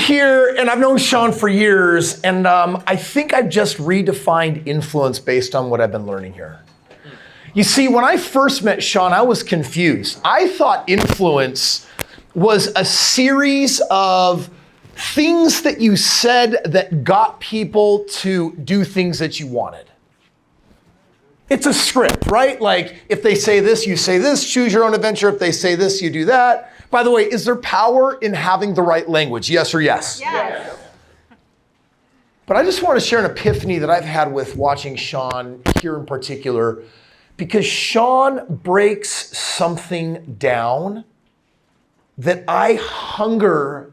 here, and I've known Sean for years, and I think I've just redefined influence based on what I've been learning here. You see, when I first met Sean, I was confused. I thought influence was a series of things that you said that got people to do things that you wanted. It's a script, right? Like, if they say this, you say this, choose your own adventure. If they say this, you do that. By the way, is there power in having the right language? Yes or yes? Yes. But I just want to share an epiphany that I've had with watching Sean here in particular, because Sean breaks something down that I hunger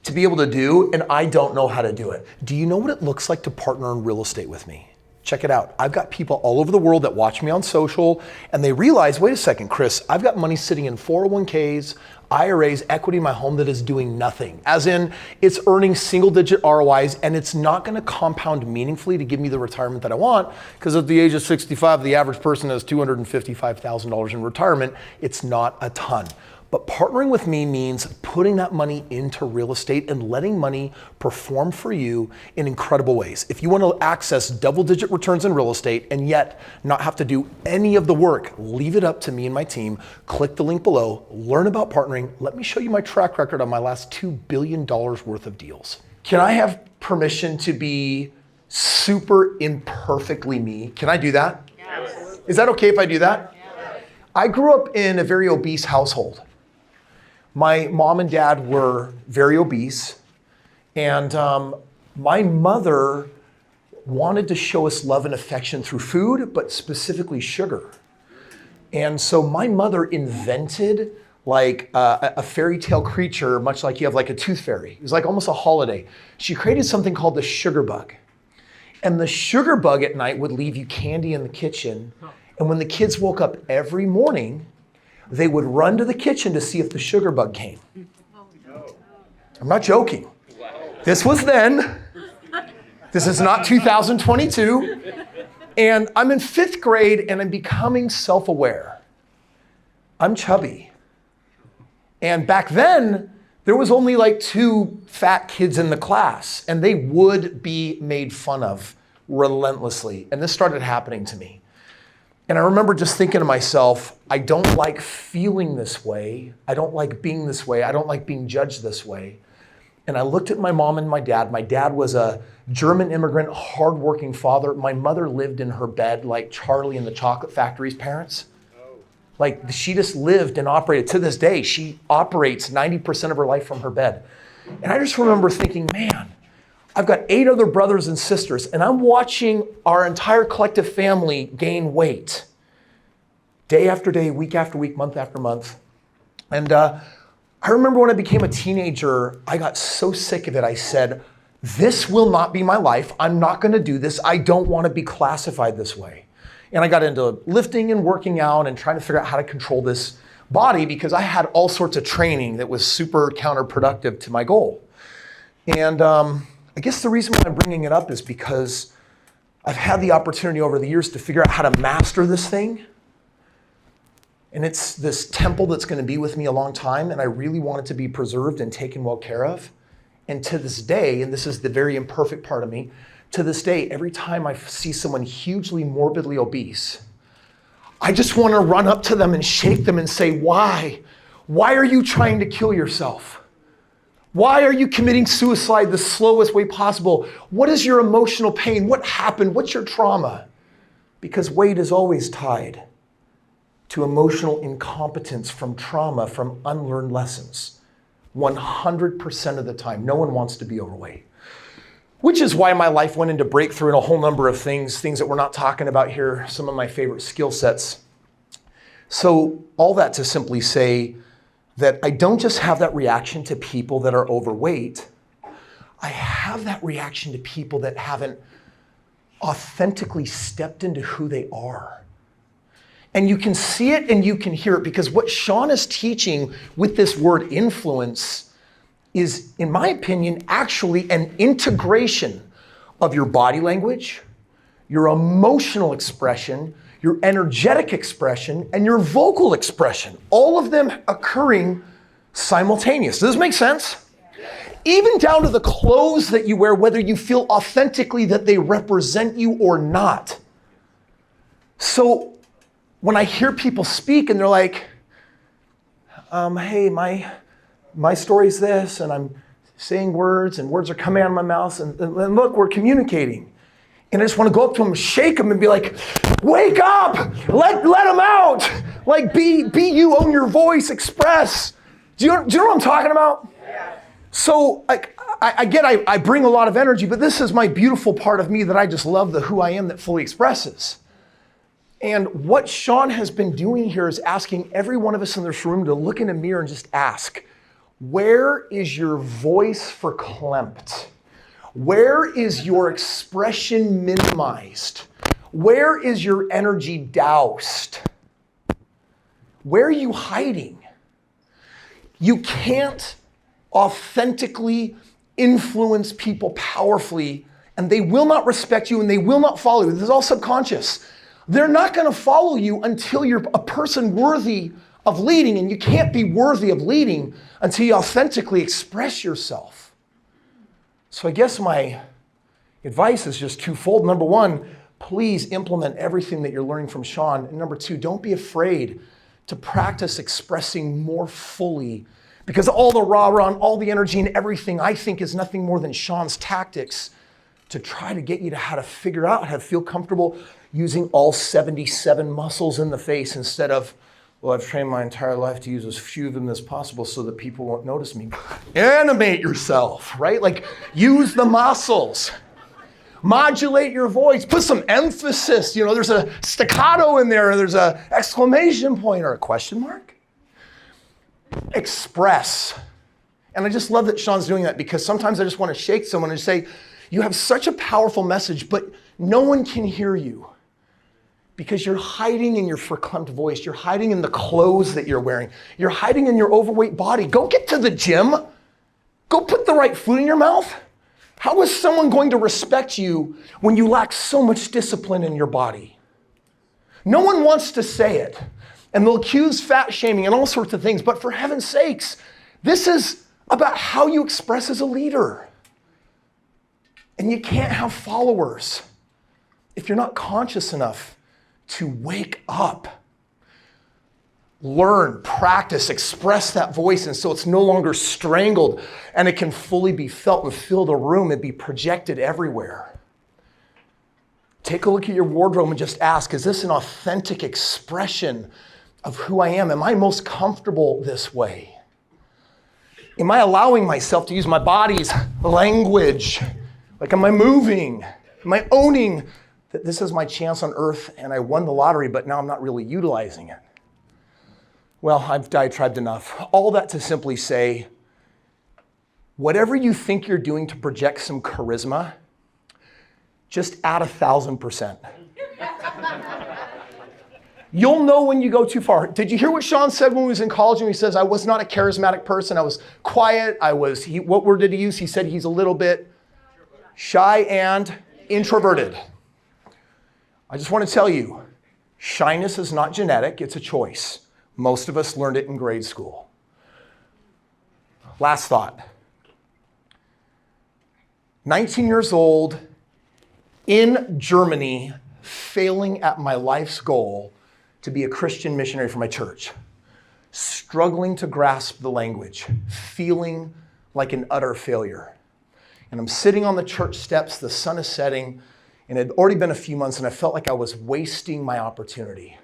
to be able to do, and I don't know how to do it. Do you know what it looks like to partner in real estate with me? Check it out. I've got people all over the world that watch me on social, and they realize, wait a second, Kris, I've got money sitting in 401ks, IRAs, equity in my home that is doing nothing. As in, it's earning single-digit ROIs, and it's not gonna compound meaningfully to give me the retirement that I want, because at the age of 65, the average person has $255,000 in retirement. It's not a ton. But partnering with me means putting that money into real estate and letting money perform for you in incredible ways. If you want to access double-digit returns in real estate and yet not have to do any of the work, leave it up to me and my team. Click the link below, learn about partnering. Let me show you my track record on my last $2 billion worth of deals. Can I have permission to be super imperfectly me? Can I do that? Yes. Is that okay if I do that? Yes. I grew up in a very obese household. My mom and dad were very obese, and my mother wanted to show us love and affection through food, but specifically sugar. And so my mother invented like a fairy tale creature, much like you have like a tooth fairy. It was like almost a holiday. She created something called the sugar bug. And the sugar bug at night would leave you candy in the kitchen. And when the kids woke up every morning, they would run to the kitchen to see if the sugar bug came. I'm not joking. This was then. This is not 2022. And I'm in 5th grade and I'm becoming self-aware. I'm chubby. And back then, there was only like 2 fat kids in the class, and they would be made fun of relentlessly. And this started happening to me. And I remember just thinking to myself, I don't like feeling this way. I don't like being this way. I don't like being judged this way. And I looked at my mom and my dad. My dad was a German immigrant, hardworking father. My mother lived in her bed like Charlie in the Chocolate Factory's parents. Like, she just lived and operated. To this day, she operates 90% of her life from her bed. And I just remember thinking, man, I've got 8 other brothers and sisters, and I'm watching our entire collective family gain weight day after day, week after week, month after month. And I remember when I became a teenager, I got so sick of it. I said, this will not be my life. I'm not going to do this. I don't want to be classified this way. And I got into lifting and working out and trying to figure out how to control this body, because I had all sorts of training that was super counterproductive to my goal. And I guess the reason why I'm bringing it up is because I've had the opportunity over the years to figure out how to master this thing. And it's this temple that's going to be with me a long time, and I really want it to be preserved and taken well care of. And to this day, and this is the very imperfect part of me, to this day, every time I see someone hugely morbidly obese, I just want to run up to them and shake them and say, why? Why are you trying to kill yourself? Why are you committing suicide the slowest way possible? What is your emotional pain? What happened? What's your trauma? Because weight is always tied to emotional incompetence from trauma, from unlearned lessons. 100% of the time, no one wants to be overweight. Which is why my life went into breakthrough in a whole number of things that we're not talking about here, some of my favorite skill sets. So all that to simply say that I don't just have that reaction to people that are overweight. I have that reaction to people that haven't authentically stepped into who they are. And you can see it and you can hear it, because what Sean is teaching with this word influence is, in my opinion, actually an integration of your body language, your emotional expression, your energetic expression, and your vocal expression, all of them occurring simultaneously. Does this make sense? even down to the clothes that you wear, whether you feel authentically that they represent you or not. So when I hear people speak and they're like, hey, my story's this, and I'm saying words, and words are coming out of my mouth, and look, we're communicating. And I just want to go up to them, shake them, and be like, wake up, let them out. Like, be you, own your voice, express. Do you know what I'm talking about? Yeah. So I bring a lot of energy, but this is my beautiful part of me that I just love, the who I am that fully expresses. And what Sean has been doing here is asking every one of us in this room to look in a mirror and just ask, where is your voice verklempt? Where is your expression minimized? Where is your energy doused? Where are you hiding? You can't authentically influence people powerfully, and they will not respect you and they will not follow you. This is all subconscious. They're not going to follow you until you're a person worthy of leading, and you can't be worthy of leading until you authentically express yourself. So I guess my advice is just twofold. Number one, please implement everything that you're learning from Sean. And number two, don't be afraid to practice expressing more fully, because all the rah-rah and all the energy and everything, I think, is nothing more than Sean's tactics to try to get you to how to figure out how to feel comfortable using all 77 muscles in the face instead of, well, I've trained my entire life to use as few of them as possible so that people won't notice me. Animate yourself, right? Like, use the muscles. Modulate your voice. Put some emphasis. You know, there's a staccato in there, or there's an exclamation point or a question mark. Express. And I just love that Sean's doing that, because sometimes I just want to shake someone and say, you have such a powerful message, but no one can hear you because you're hiding in your verklempt voice. You're hiding in the clothes that you're wearing. You're hiding in your overweight body. Go get to the gym. Go put the right food in your mouth. How is someone going to respect you when you lack so much discipline in your body? No one wants to say it, and they'll accuse fat shaming and all sorts of things, but for heaven's sakes, this is about how you express as a leader. And you can't have followers if you're not conscious enough to wake up, learn, practice, express that voice, and so it's no longer strangled and it can fully be felt and fill the room and be projected everywhere. Take a look at your wardrobe and just ask, is this an authentic expression of who I am? Am I most comfortable this way? Am I allowing myself to use my body's language? Like, am I moving? Am I owning that this is my chance on earth and I won the lottery, but now I'm not really utilizing it? Well, I've diatribed enough. All that to simply say, whatever you think you're doing to project some charisma, just add 1,000%. You'll know when you go too far. Did you hear what Sean said when he was in college and he says, I was not a charismatic person. I was quiet. What word did he use? He said he's a little bit shy and introverted. I just want to tell you, shyness is not genetic, it's a choice. Most of us learned it in grade school. Last thought. 19 years old, in Germany, failing at my life's goal to be a Christian missionary for my church. Struggling to grasp the language, feeling like an utter failure. And I'm sitting on the church steps, the sun is setting, and it had already been a few months, and I felt like I was wasting my opportunity.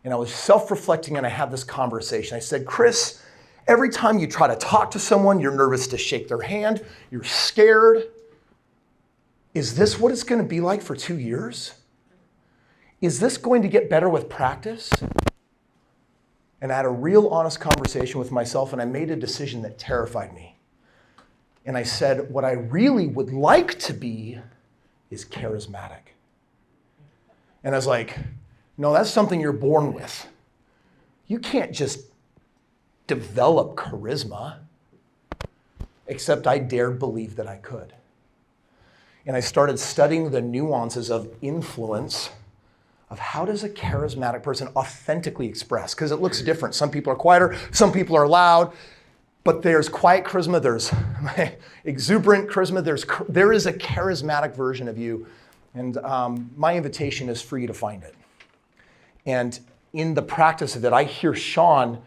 And I was self-reflecting, and I had this conversation. I said, Kris, every time you try to talk to someone, you're nervous to shake their hand, you're scared. Is this what it's going to be like for 2 years? Is this going to get better with practice? And I had a real honest conversation with myself, and I made a decision that terrified me. And I said, what I really would like to be is charismatic. And I was like, no, that's something you're born with. You can't just develop charisma, except I dared believe that I could. And I started studying the nuances of influence, of how does a charismatic person authentically express? Because it looks different. Some people are quieter, some people are loud. But there's quiet charisma, there's exuberant charisma, there is a charismatic version of you. And my invitation is for you to find it. And in the practice of it, I hear Sean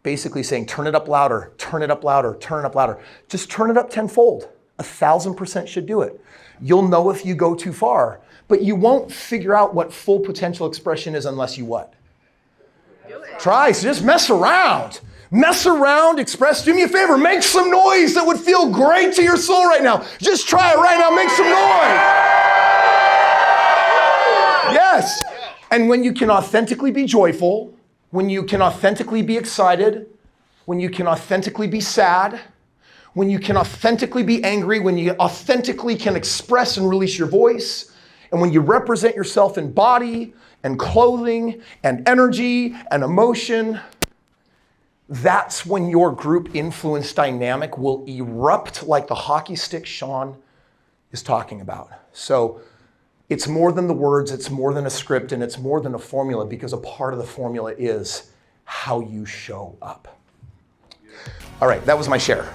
basically saying, turn it up louder, turn it up louder, turn it up louder. Just turn it up tenfold. 1,000% should do it. You'll know if you go too far, but you won't figure out what full potential expression is unless you what? Try, so just mess around. Mess around, express, do me a favor, make some noise that would feel great to your soul right now. Just try it right now, make some noise. Yes. And when you can authentically be joyful, when you can authentically be excited, when you can authentically be sad, when you can authentically be angry, when you authentically can express and release your voice, and when you represent yourself in body and clothing and energy and emotion, that's when your group influence dynamic will erupt like the hockey stick Sean is talking about. So it's more than the words, it's more than a script, and it's more than a formula, because a part of the formula is how you show up. All right, that was my share.